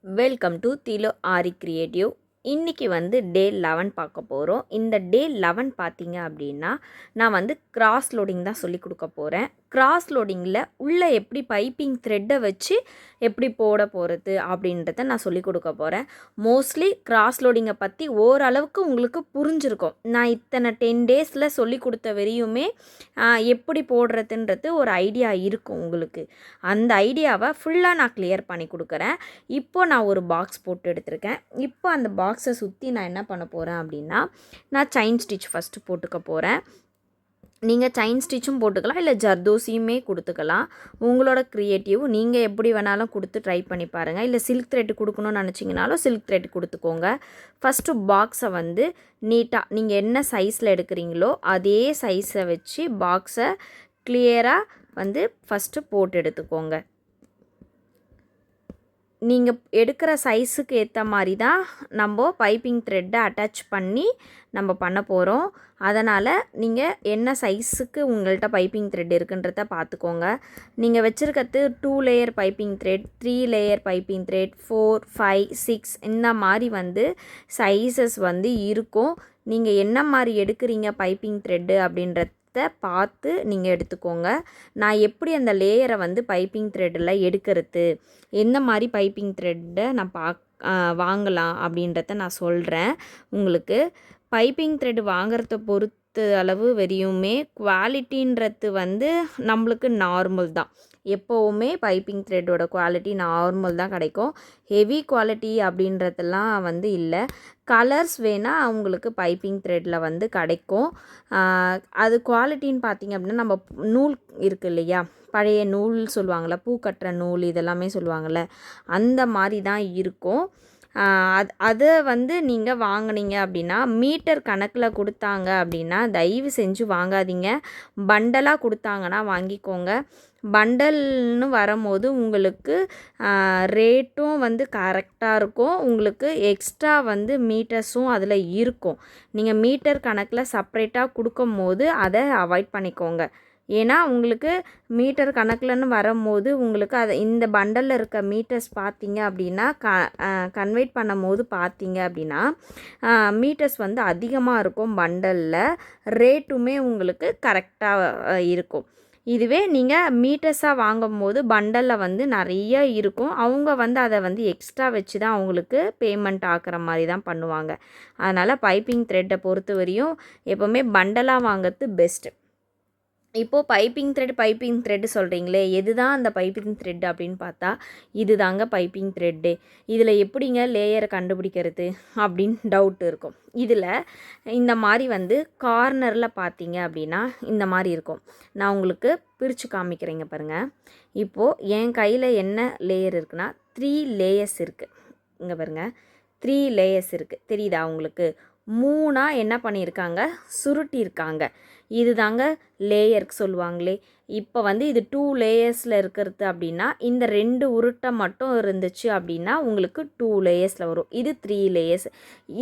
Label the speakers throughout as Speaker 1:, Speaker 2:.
Speaker 1: Welcome to திலோ aari creative. இன்றைக்கி வந்து டே 11 பார்க்க போகிறோம். இந்த டே 11 பார்த்தீங்க அப்படின்னா நான் வந்து கிராஸ் லோடிங் தான் சொல்லி கொடுக்க போகிறேன். கிராஸ் லோடிங்கில் உள்ளே எப்படி பைப்பிங் த்ரெட்டை வச்சு எப்படி போட போகிறது அப்படின்றத நான் சொல்லி கொடுக்க போகிறேன். மோஸ்ட்லி கிராஸ் லோடிங்கை பற்றி ஓரளவுக்கு உங்களுக்கு புரிஞ்சிருக்கும். நான் இத்தனை 10 டேஸில் சொல்லி கொடுத்த வரையுமே எப்படி போடுறதுன்றது ஒரு ஐடியா இருக்கும் உங்களுக்கு. அந்த ஐடியாவை ஃபுல்லாக நான் கிளியர் பண்ணி கொடுக்குறேன். இப்போது நான் ஒரு பாக்ஸ் போட்டு எடுத்திருக்கேன். இப்போ அந்த பாக்ஸை சுற்றி நான் என்ன பண்ண போகிறேன் அப்படின்னா, நான் செயின் ஸ்டிச் ஃபஸ்ட்டு போட்டுக்க போகிறேன். நீங்கள் செயின் ஸ்டிச்சும் போட்டுக்கலாம், இல்லை ஜர்தோசியுமே கொடுத்துக்கலாம். உங்களோட க்ரியேட்டிவ், நீங்கள் எப்படி வேணாலும் கொடுத்து ட்ரை பண்ணி பாருங்கள். இல்லை சில்க் த்ரெட் கொடுக்கணும்னு நினச்சிங்கனாலும் சில்க் த்ரெட் கொடுத்துக்கோங்க. ஃபஸ்ட்டு பாக்ஸை வந்து நீட்டாக நீங்கள் என்ன சைஸில் எடுக்கிறீங்களோ அதே சைஸை வச்சு பாக்ஸை கிளியராக வந்து ஃபஸ்ட்டு போட்டு எடுத்துக்கோங்க. நீங்கள் எடுக்கிற சைஸுக்கு ஏற்ற மாதிரி தான் நம்ம பைப்பிங் த்ரெட்டை அட்டாச் பண்ணி நம்ம பண்ண போகிறோம். அதனால் நீங்கள் என்ன சைஸுக்கு உங்கள்கிட்ட பைப்பிங் த்ரெட் இருக்குன்றத பார்த்துக்கோங்க. நீங்கள் வச்சுருக்கிறது 2 layer piping thread, 3 layer piping thread, 4, 5, 6 இந்த மாதிரி வந்து சைஸஸ் வந்து இருக்கும். நீங்கள் என்ன மாதிரி எடுக்கிறீங்க பைப்பிங் த்ரெட்டு அப்படின்றத பார்த்து நீங்கள் எடுத்துக்கோங்க. நான் எப்படி அந்த லேயரை வந்து பைப்பிங் த்ரெட்டில் எடுக்கிறது, எந்த மாதிரி பைப்பிங் த்ரெட்டை நான் வாங்கலாம் அப்படின்றத நான் சொல்கிறேன் உங்களுக்கு. பைப்பிங் த்ரெட் வாங்குறத பொறுத்த அளவு வரையுமே குவாலிட்டின்றது வந்து நம்மளுக்கு நார்மல் தான். எப்போவுமே பைப்பிங் த்ரெட்டோட குவாலிட்டி நார்மல் தான் கிடைக்கும். ஹெவி குவாலிட்டி அப்படின்றதெல்லாம் வந்து இல்லை. கலர்ஸ் வேணால் அவங்களுக்கு பைப்பிங் த்ரெட்டில் வந்து கிடைக்கும். அது குவாலிட்டின்னு பார்த்திங்க அப்படின்னா, நம்ம நூல் இருக்குது இல்லையா, பழைய நூல் சொல்லுவாங்கள்ல, பூ கட்டுற நூல் இதெல்லாமே சொல்லுவாங்கள்ல, அந்த மாதிரி தான் இருக்கும். அதை வந்து நீங்கள் வாங்கினீங்க அப்படின்னா, மீட்டர் கணக்கில் கொடுத்தாங்க அப்படின்னா தயவு செஞ்சு வாங்காதீங்க. பண்டலாக கொடுத்தாங்கன்னா வாங்கிக்கோங்க. பண்டல்னு வரும்போது உங்களுக்கு ரேட்டும் வந்து கரெக்டாக இருக்கும். உங்களுக்கு எக்ஸ்ட்ரா வந்து மீட்டர்ஸும் அதில் இருக்கும். நீங்கள் மீட்டர் கணக்கில் செப்ரேட்டாக கொடுக்கும் போது அதை அவாய்ட் பண்ணிக்கோங்க. ஏன்னா உங்களுக்கு மீட்டர் கணக்கில்னு வரும்போது உங்களுக்கு அதை இந்த பண்டலில் இருக்க மீட்டர்ஸ் பார்த்தீங்க அப்படின்னா கன்வெர்ட் பண்ணும் போது பார்த்தீங்க அப்படின்னா மீட்டர்ஸ் வந்து அதிகமாக இருக்கும். பண்டலில் ரேட்டுமே உங்களுக்கு கரெக்டாக இருக்கும். இதுவே நீங்கள் மீட்டர்ஸாக வாங்கும் போது பண்டலில் வந்து நிறைய இருக்கும். அவங்க வந்து அதை வந்து எக்ஸ்ட்ரா வச்சு தான் அவங்களுக்கு பேமெண்ட் ஆக்குற மாதிரி தான் பண்ணுவாங்க. அதனால் பைப்பிங் த்ரெட்டை பொறுத்த வரையும் எப்போவுமே பண்டலாக வாங்கிறது பெஸ்ட்டு. இப்போது பைப்பிங் த்ரெட்டு சொல்கிறீங்களே, எது தான் அந்த பைப்பிங் த்ரெட் அப்படின்னு பார்த்தா இது தாங்க பைப்பிங் த்ரெட்டு. இதில் எப்படிங்க லேயரை கண்டுபிடிக்கிறது அப்படின்னு டவுட் இருக்கும். இதில் இந்த மாதிரி வந்து கார்னரில் பார்த்தீங்க அப்படின்னா இந்த மாதிரி இருக்கும். நான் உங்களுக்கு பிரித்து காமிக்கிறேங்க பாருங்கள். இப்போது என் கையில் என்ன லேயர் இருக்குன்னா 3 லேயர்ஸ் இருக்குது. இங்கே பாருங்கள், 3 லேயர்ஸ் இருக்குது. தெரியுதா உங்களுக்கு? 3 என்ன பண்ணியிருக்காங்க, சுருட்டியிருக்காங்க. இது தாங்க லேயருக்கு சொல்லுவாங்களே. இப்போ வந்து இது 2 லேயர்ஸில் இருக்கிறது அப்படின்னா, இந்த 2 உருட்டை மட்டும் இருந்துச்சு அப்படின்னா உங்களுக்கு 2 லேயர்ஸில் வரும். இது 3 லேயர்ஸ்.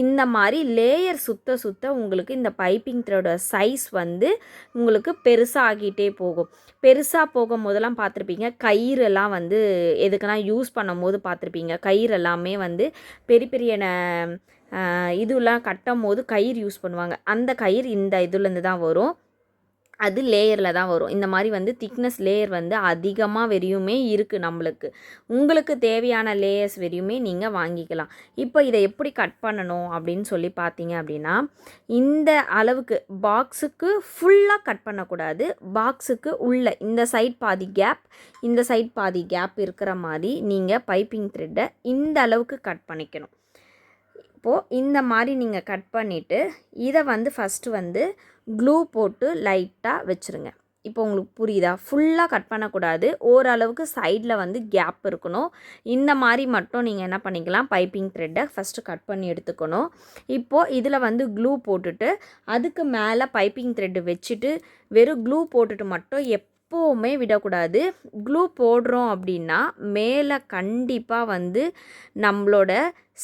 Speaker 1: இந்த மாதிரி லேயர் சுத்த சுத்த உங்களுக்கு இந்த பைப்பிங் த்ரெட்டோட சைஸ் வந்து உங்களுக்கு பெருசாகிட்டே போகும். பெருசாக போகும் போதெல்லாம் பார்த்துருப்பீங்க, கயிறெல்லாம் வந்து எதுக்குன்னா யூஸ் பண்ணும் போது பார்த்துருப்பீங்க, கயிறு எல்லாமே வந்து பெரிய பெரிய இதெல்லாம் கட்டும் போது கயிறு யூஸ் பண்ணுவாங்க. அந்த கயிறு இந்த இதுலேருந்து தான் வரும். அது லேயரில் தான் வரும். இந்த மாதிரி வந்து திக்னஸ் லேயர் வந்து அதிகமாக வெறியுமே இருக்குது நம்மளுக்கு. உங்களுக்கு தேவையான லேயர்ஸ் வெறியுமே நீங்கள் வாங்கிக்கலாம். இப்போ இதை எப்படி கட் பண்ணணும் அப்படின்னு சொல்லி பார்த்தீங்க அப்படின்னா, இந்த அளவுக்கு பாக்ஸுக்கு ஃபுல்லாக கட் பண்ணக்கூடாது. பாக்ஸுக்கு உள்ள இந்த சைட் பாதி கேப், இந்த சைட் பாதி கேப் இருக்கிற மாதிரி நீங்கள் பைப்பிங் த்ரெட்டை இந்த அளவுக்கு கட் பண்ணிக்கணும். இப்போது இந்த மாதிரி நீங்கள் கட் பண்ணிவிட்டு இதை வந்து ஃபஸ்ட்டு வந்து க்ளூ போட்டு லைட்டாக வச்சுருங்க. இப்போ உங்களுக்கு புரியுதா? ஃபுல்லாக கட் பண்ணக்கூடாது. ஓரளவுக்கு சைடில் வந்து கேப் இருக்கணும். இந்த மாதிரி மட்டும் நீங்கள் என்ன பண்ணிக்கலாம், பைப்பிங் த்ரெட்டை ஃபஸ்ட்டு கட் பண்ணி எடுத்துக்கணும். இப்போது இதில் வந்து க்ளூ போட்டுட்டு அதுக்கு மேலே பைப்பிங் த்ரெட்டு வச்சுட்டு வெறும் க்ளூ போட்டுட்டு மட்டும் எப்போவுமே விடக்கூடாது. க்ளூ போடுறோம் அப்படின்னா மேலே கண்டிப்பாக வந்து நம்மளோட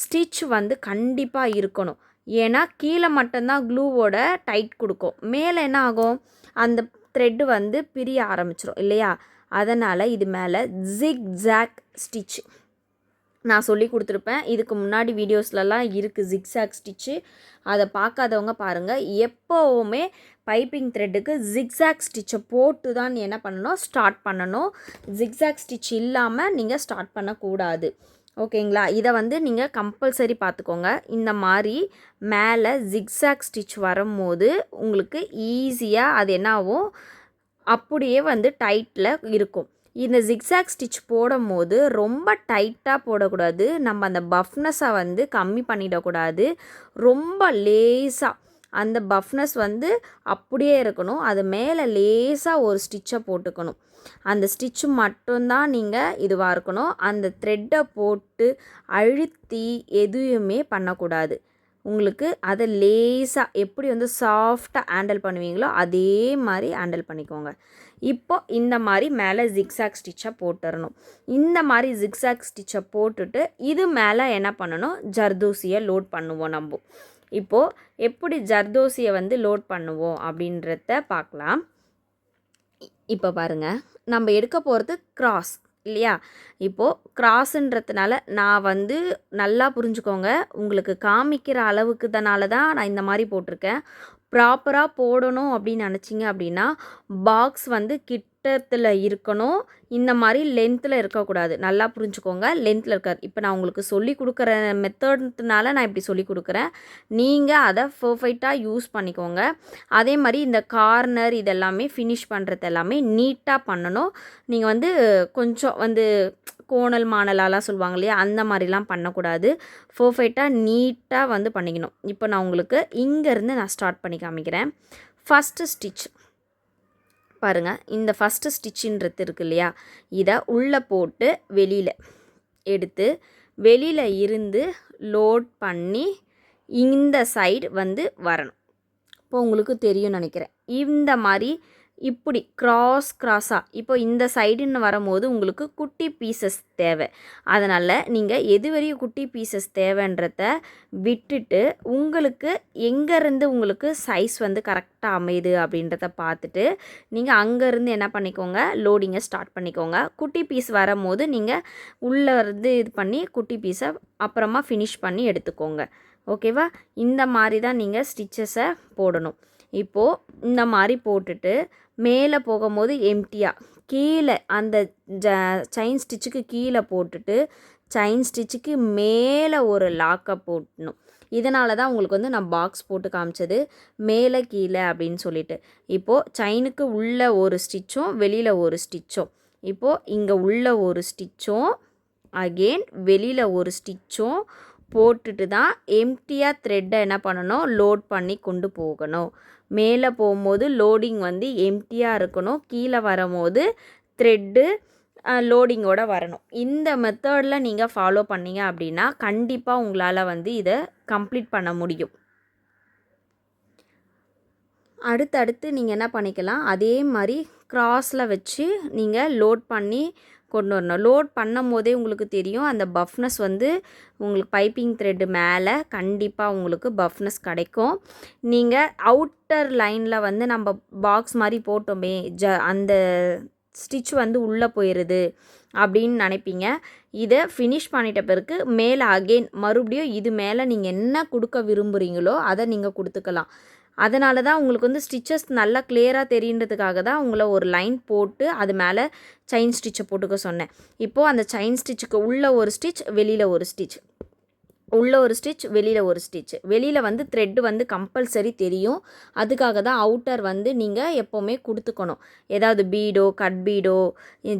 Speaker 1: ஸ்டிச் வந்து கண்டிப்பாக இருக்கணும். ஏன்னா கீழே மட்டும்தான் க்ளூவோட டைட் கொடுக்கும். மேலே என்ன ஆகும், அந்த த்ரெட்டு வந்து பிரிய ஆரம்பிச்சிடும் இல்லையா? அதனால் இது மேலே ஜிக் ஜாக் ஸ்டிச் நான் சொல்லி கொடுத்துருப்பேன். இதுக்கு முன்னாடி வீடியோஸ்லலாம் இருக்குது ஜிக்ஸாக் ஸ்டிச்சு. அதை பார்க்காதவங்க பாருங்கள். எப்போவுமே பைப்பிங் த்ரெட்டுக்கு ஜிக்ஸாக் ஸ்டிச்சை போட்டு தான் என்ன பண்ணணும், ஸ்டார்ட் பண்ணணும். ஜிக்ஸாக் ஸ்டிச் இல்லாமல் நீங்கள் ஸ்டார்ட் பண்ணக்கூடாது. ஓகேங்களா? இதை வந்து நீங்கள் கம்பல்சரி பார்த்துக்கோங்க. இந்த மாதிரி மேலே ஜிக்ஸாக் ஸ்டிச் வரும்போது உங்களுக்கு ஈஸியாக அது என்ன ஆகும், அப்படியே வந்து டைட்டில் இருக்கும். இந்த ஜிக்ஸாக் ஸ்டிச் போடும்போது ரொம்ப டைட்டாக போடக்கூடாது. நம்ம அந்த பஃப்னஸை வந்து கம்மி பண்ணிடக்கூடாது. ரொம்ப லேஸாக அந்த பஃப்னஸ் வந்து அப்படியே இருக்கணும். அது மேலே லேஸாக ஒரு ஸ்டிச்சை போட்டுக்கணும். அந்த ஸ்டிச்சு மட்டும்தான் நீங்கள் இதுவாக இருக்கணும். அந்த த்ரெட்டை போட்டு அழுத்தி எதுவுமே பண்ணக்கூடாது. உங்களுக்கு அதை லேஸாக எப்படி வந்து சாஃப்டாக ஹேண்டில் பண்ணுவீங்களோ அதே மாதிரி ஹேண்டில் பண்ணிக்கோங்க. இப்போ இந்த மாதிரி மேலே ஜிக்ஸாக் ஸ்டிச்சை போட்டுடணும். இந்த மாதிரி ஜிக்ஸாக் ஸ்டிச்சை போட்டுட்டு இது மேலே என்ன பண்ணணும், ஜர்தோசியை லோட் பண்ணுவோம் நம்ம. இப்போது எப்படி ஜர்தோசியை வந்து லோட் பண்ணுவோம் அப்படின்றத பார்க்கலாம். இப்போ பாருங்கள், நம்ம எடுக்க போகிறது கிராஸ் இல்லையா? இப்போது கிராஸுன்றதுனால நான் வந்து நல்லா புரிஞ்சுக்கோங்க, உங்களுக்கு காமிக்கிற அளவுக்கு தான் நான் இந்த மாதிரி போட்டிருக்கேன். ப்ராப்பராக போடணும் அப்படின்னு நினச்சிங்க அப்படின்னா பாக்ஸ் வந்து கிட்டத்தில் இருக்கணும். இந்த மாதிரி லென்த்தில் இருக்கக்கூடாது. நல்லா புரிஞ்சுக்கோங்க, லென்த்தில் இருக்காது. இப்போ நான் உங்களுக்கு சொல்லி கொடுக்குற மெத்தட்னால நான் இப்படி சொல்லி கொடுக்குறேன். நீங்கள் அதை பர்ஃபெக்டாக யூஸ் பண்ணிக்கோங்க. அதே மாதிரி இந்த கார்னர் இதெல்லாமே ஃபினிஷ் பண்ணுறது எல்லாமே நீட்டாக பண்ணணும். நீங்கள் வந்து கொஞ்சம் வந்து கோணல் மாணலாலாம் சொல்லுவாங்க இல்லையா, அந்த மாதிரிலாம் பண்ணக்கூடாது. பர்ஃபெக்டாக நீட்டாக வந்து பண்ணிக்கணும். இப்போ நான் உங்களுக்கு இங்கேருந்து நான் ஸ்டார்ட் பண்ணி காமிக்கிறேன். ஃபஸ்ட்டு ஸ்டிச் பாருங்கள், இந்த ஃபஸ்ட்டு ஸ்டிச்சுன்றது இருக்குது இல்லையா, இதை உள்ளே போட்டு வெளியில் எடுத்து வெளியில் இருந்து லோட் பண்ணி இந்த சைடு வந்து வரணும். இப்போ உங்களுக்கு தெரியும் நினைக்கிறேன். இந்த மாதிரி இப்படி கிராஸாக இப்போ இந்த சைடுன்னு வரும்போது உங்களுக்கு குட்டி பீசஸ் தேவை. அதனால் நீங்கள் எது வரையும் குட்டி பீசஸ் தேவைன்றத விட்டுட்டு உங்களுக்கு எங்கேருந்து உங்களுக்கு சைஸ் வந்து கரெக்டாக அமையுது அப்படின்றத பார்த்துட்டு நீங்கள் அங்கேருந்து என்ன பண்ணிக்கோங்க, லோடிங்கை ஸ்டார்ட் பண்ணிக்கோங்க. குட்டி பீஸ் வரும்போது நீங்கள் உள்ளே இருந்து இது பண்ணி குட்டி பீஸை அப்புறமா ஃபினிஷ் பண்ணி எடுத்துக்கோங்க. ஓகேவா? இந்த மாதிரி தான் நீங்கள் ஸ்டிச்சஸை போடணும். இப்போது இந்த மாதிரி போட்டுட்டு மேலே போகும்போது எம்டியாக கீழே அந்த செயின் ஸ்டிச்சுக்கு கீழே போட்டுட்டு செயின் ஸ்டிச்சுக்கு மேலே ஒரு லாக்கை போட்டணும். இதனால தான் உங்களுக்கு வந்து நான் பாக்ஸ் போட்டு காமிச்சது மேலே கீழே அப்படின்னு சொல்லிட்டு. இப்போது செயினுக்கு உள்ள ஒரு ஸ்டிச்சும் வெளியில் ஒரு ஸ்டிச்சும், இப்போது இங்கே உள்ள ஒரு ஸ்டிச்சும் அகெயின் வெளியில் ஒரு ஸ்டிச்சும் போட்டுட்டு தான் எம்டியாக த்ரெட்டை என்ன பண்ணணும், லோட் பண்ணி கொண்டு போகணும். மேலே போகும்போது லோடிங் வந்து எம்டியாக இருக்கணும். கீழே வரும்போது த்ரெட்டு லோடிங்கோடு வரணும். இந்த மெத்தடில் நீங்கள் ஃபாலோ பண்ணிங்க அப்படின்னா கண்டிப்பாக உங்களால் வந்து இதை கம்ப்ளீட் பண்ண முடியும். அடுத்தடுத்து நீங்கள் என்ன பண்ணிக்கலாம், அதே மாதிரி கிராஸில் வச்சு நீங்கள் லோட் பண்ணி கொண்டு வரணும். லோட் பண்ணும் போதே உங்களுக்கு தெரியும் அந்த பஃப்னஸ் வந்து உங்களுக்கு பைப்பிங் த்ரெட்டு மேலே கண்டிப்பாக உங்களுக்கு பஃப்னஸ் கிடைக்கும். நீங்கள் அவுட்டர் லைனில் வந்து நம்ம பாக்ஸ் மாதிரி போட்டோமே அந்த ஸ்டிச் வந்து உள்ளே போயிடுது அப்படின்னு நினைப்பீங்க. இதை ஃபினிஷ் பண்ணிட்ட பிறகு மேலே அகெயின் மறுபடியும் இது மேலே நீங்கள் என்ன கொடுக்க விரும்புகிறீங்களோ அதை நீங்கள் கொடுத்துக்கலாம். அதனால தான் உங்களுக்கு வந்து ஸ்டிச்சஸ் நல்லா கிளியராக தெரியுன்றதுக்காக தான் உங்களை ஒரு லைன் போட்டு அது மேலே செயின் ஸ்டிச்சை போட்டுக்க சொன்னேன். இப்போது அந்த செயின் ஸ்டிச்சுக்கு உள்ளே ஒரு ஸ்டிச் வெளியில் ஒரு ஸ்டிச், உள்ளே ஒரு ஸ்டிச் வெளியில் ஒரு ஸ்டிச். வெளியில் வந்து த்ரெட்டு வந்து கம்பல்சரி தெரியும். அதுக்காக தான் அவுட்டர் வந்து நீங்கள் எப்போவுமே கொடுத்துக்கணும். ஏதாவது பீடோ கட் பீடோ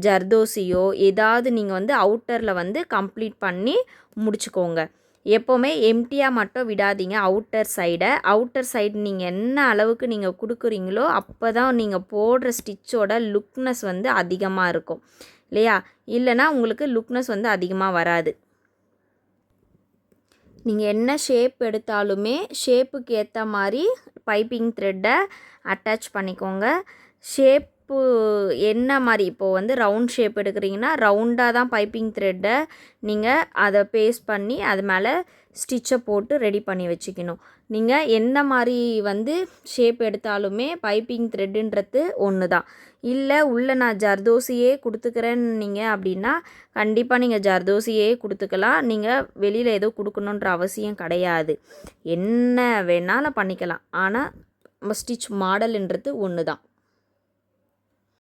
Speaker 1: ஜர்தோசியோ ஏதாவது நீங்கள் வந்து அவுட்டரில் வந்து கம்ப்ளீட் பண்ணி முடிச்சுக்கோங்க. எப்போவுமே எம்டியாக மட்டும் விடாதீங்க. அவுட்டர் சைடு நீங்கள் என்ன அளவுக்கு நீங்கள் கொடுக்குறீங்களோ அப்போ தான் நீங்கள் போடுற ஸ்டிச்சோட லுக்னஸ் வந்து அதிகமாக இருக்கும் இல்லையா? இல்லைனா உங்களுக்கு லுக்னஸ் வந்து அதிகமாக வராது. நீங்கள் என்ன ஷேப் எடுத்தாலுமே ஷேப்புக்கு ஏற்ற மாதிரி பைப்பிங் த்ரெட்டை அட்டாச் பண்ணிக்கோங்க. ஷேப் ஷேப்பு என்ன மாதிரி இப்போது வந்து ரவுண்ட் ஷேப் எடுக்கிறீங்கன்னா ரவுண்டாக தான் பைப்பிங் த்ரெட்டை நீங்கள் அதை பேஸ்ட் பண்ணி அது மேலே ஸ்டிச்சை போட்டு ரெடி பண்ணி வச்சுக்கணும். நீங்கள் என்ன மாதிரி வந்து ஷேப் எடுத்தாலுமே பைப்பிங் த்ரெட்டுன்றது ஒன்று தான். இல்லை உள்ளே நான் ஜர்தோசியே கொடுத்துக்கிறேன்னீங்க அப்படின்னா கண்டிப்பாக நீங்கள் ஜர்தோசியே கொடுத்துக்கலாம். நீங்கள் வெளியில் ஏதோ கொடுக்கணுன்ற அவசியம் கிடையாது. என்ன வேணாலும் பண்ணிக்கலாம். ஆனால் ஸ்டிச் மாடல்ன்றது ஒன்று தான்.